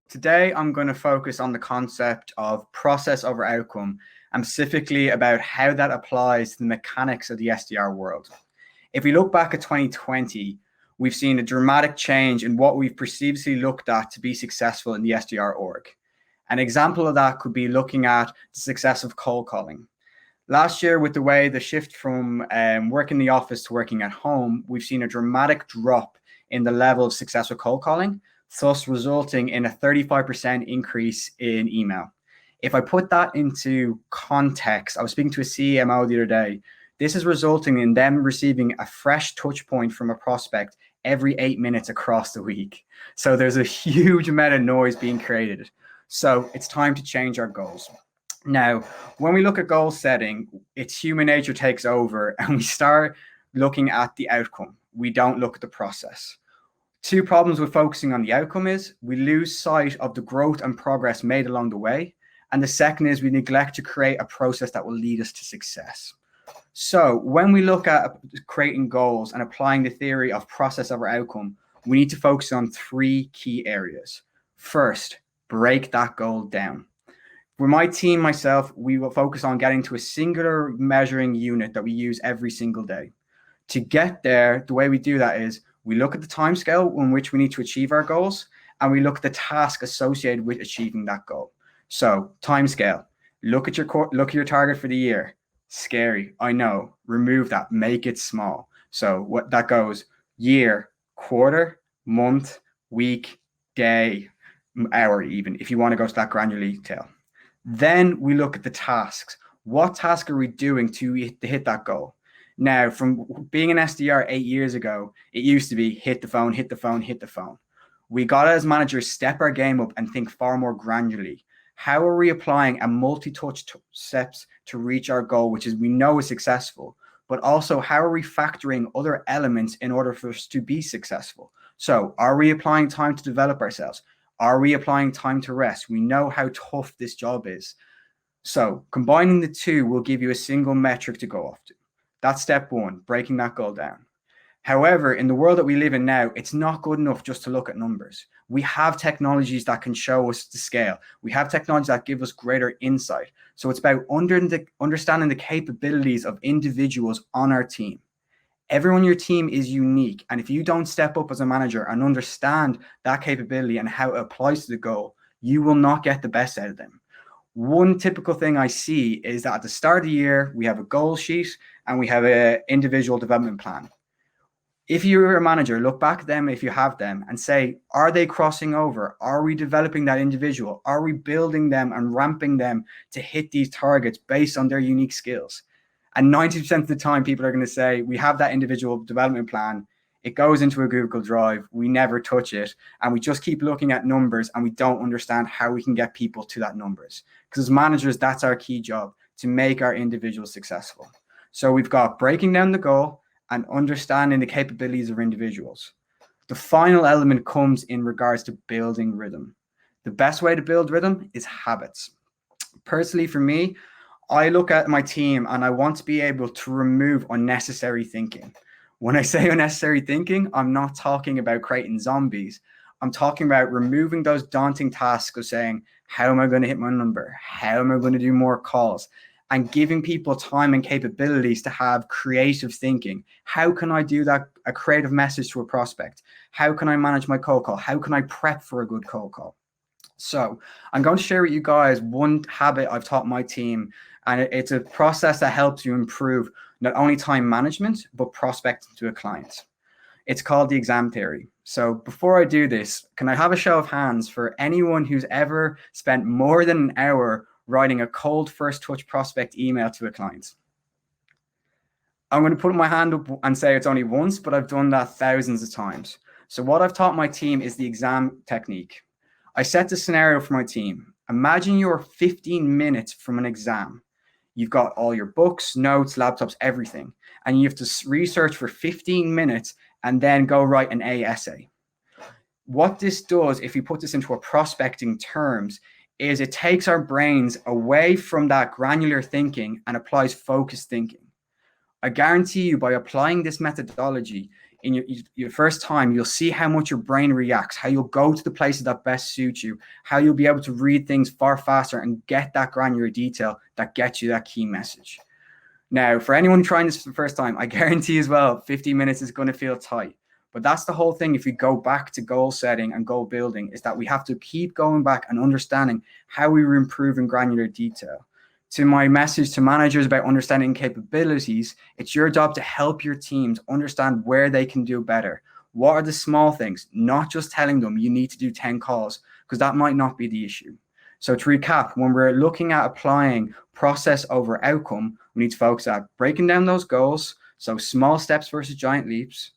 Today, I'm going to focus on the concept of process over outcome and specifically about how that applies to the mechanics of the SDR world. If we look back at 2020, we've seen a dramatic change in what we've previously looked at to be successful in the SDR org. An example of that could be looking at the success of cold calling. Last year, with the shift from working in the office to working at home, we've seen a dramatic drop in the level of success with cold calling, thus resulting in a 35% increase in email. If I put that into context, I was speaking to a CMO the other day. This is resulting in them receiving a fresh touch point from a prospect every 8 minutes across the week. So there's a huge amount of noise being created. So it's time to change our goals. Now, when we look at goal setting, it's human nature takes over and we start looking at the outcome. We don't look at the process. Two problems with focusing on the outcome is we lose sight of the growth and progress made along the way. And the second is we neglect to create a process that will lead us to success. So when we look at creating goals and applying the theory of process over outcome, we need to focus on three key areas. First, break that goal down. For my team, myself, we will focus on getting to a singular measuring unit that we use every single day. To get there, the way we do that is we look at the timescale in which we need to achieve our goals, and we look at the task associated with achieving that goal. So timescale, look at your target for the year. Scary, I know. Remove that, make it small. So what that goes year, quarter, month, week, day, hour, even if you want to go to that granular detail. Then we look at the tasks. What task are we doing to hit that goal? Now, from being an SDR 8 years ago, it used to be hit the phone, hit the phone, hit the phone. We got to, as managers, step our game up and think far more granularly. How are we applying a multi-touch steps to reach our goal, which is we know is successful, but also how are we factoring other elements in order for us to be successful? So are we applying time to develop ourselves? Are we applying time to rest? We know how tough this job is. So combining the two will give you a single metric to go off to. That's step one, breaking that goal down. However, in the world that we live in now, it's not good enough just to look at numbers. We have technologies that can show us the scale. We have technologies that give us greater insight. So it's about understanding the capabilities of individuals on our team. Everyone on your team is unique. And if you don't step up as a manager and understand that capability and how it applies to the goal, you will not get the best out of them. One typical thing I see is that at the start of the year, we have a goal sheet and we have an individual development plan. If you're a manager, look back at them if you have them and say, are they crossing over? Are we developing that individual? Are we building them and ramping them to hit these targets based on their unique skills? And 90% of the time, people are going to say, we have that individual development plan. It goes into a Google Drive. We never touch it. And we just keep looking at numbers and we don't understand how we can get people to that numbers. Because as managers, that's our key job, to make our individuals successful. So we've got breaking down the goal and understanding the capabilities of individuals. The final element comes in regards to building rhythm. The best way to build rhythm is habits. Personally, for me, I look at my team and I want to be able to remove unnecessary thinking. When I say unnecessary thinking, I'm not talking about creating zombies. I'm talking about removing those daunting tasks of saying, how am I going to hit my number? How am I going to do more calls? And giving people time and capabilities to have creative thinking. How can I do that? A creative message to a prospect? How can I manage my cold call? How can I prep for a good cold call? So I'm going to share with you guys one habit I've taught my team, and it's a process that helps you improve not only time management, but prospecting to a client. It's called the exam theory. So before I do this, can I have a show of hands for anyone who's ever spent more than an hour writing a cold first touch prospect email to a client? I'm going to put my hand up and say it's only once, but I've done that thousands of times. So what I've taught my team is the exam technique. I set the scenario for my team. Imagine you're 15 minutes from an exam. You've got all your books, notes, laptops, everything. And you have to research for 15 minutes and then go write an A essay. What this does, if you put this into a prospecting terms, is it takes our brains away from that granular thinking and applies focused thinking. I guarantee you, by applying this methodology in your first time, you'll see how much your brain reacts, how you'll go to the places that best suit you, how you'll be able to read things far faster and get that granular detail that gets you that key message. Now, for anyone trying this for the first time, I guarantee as well, 50 minutes is going to feel tight. But that's the whole thing. If we go back to goal setting and goal building, is that we have to keep going back and understanding how we improve in granular detail. To my message to managers about understanding capabilities, it's your job to help your teams understand where they can do better. What are the small things? Not just telling them you need to do 10 calls, because that might not be the issue. So to recap, when we're looking at applying process over outcome, we need to focus on breaking down those goals. So small steps versus giant leaps,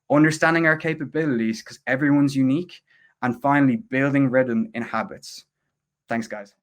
understanding our capabilities because everyone's unique, and finally building rhythm in habits. Thanks, guys.